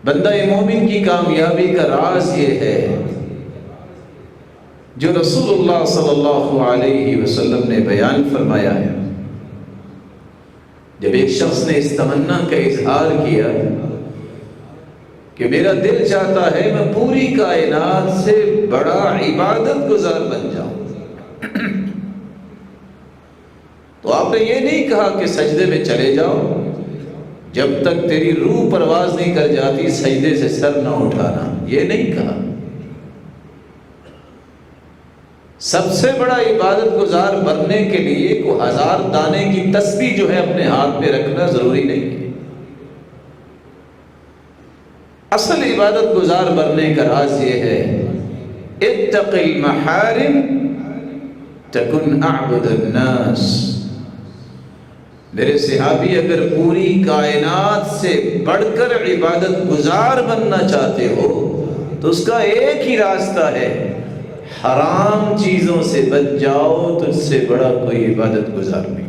بندہ مومن کی کامیابی کا راز یہ ہے جو رسول اللہ صلی اللہ علیہ وسلم نے بیان فرمایا ہے۔ جب ایک شخص نے اس تمنا کا اظہار کیا کہ میرا دل چاہتا ہے میں پوری کائنات سے بڑا عبادت گزار بن جاؤں، تو آپ نے یہ نہیں کہا کہ سجدے میں چلے جاؤ، جب تک تیری روح پرواز نہیں کر جاتی سجدے سے سر نہ اٹھانا، یہ نہیں کہا۔ سب سے بڑا عبادت گزار بننے کے لیے کو 1000 دانے کی تسبیح جو ہے اپنے ہاتھ میں رکھنا ضروری نہیں ہے۔ اصل عبادت گزار بننے کا راز یہ ہے، اتق المحارم تکن اعبد الناس۔ میرے صحابی اگر پوری کائنات سے بڑھ کر عبادت گزار بننا چاہتے ہو تو اس کا ایک ہی راستہ ہے، حرام چیزوں سے بچ جاؤ، تجھ سے بڑا کوئی عبادت گزار نہیں۔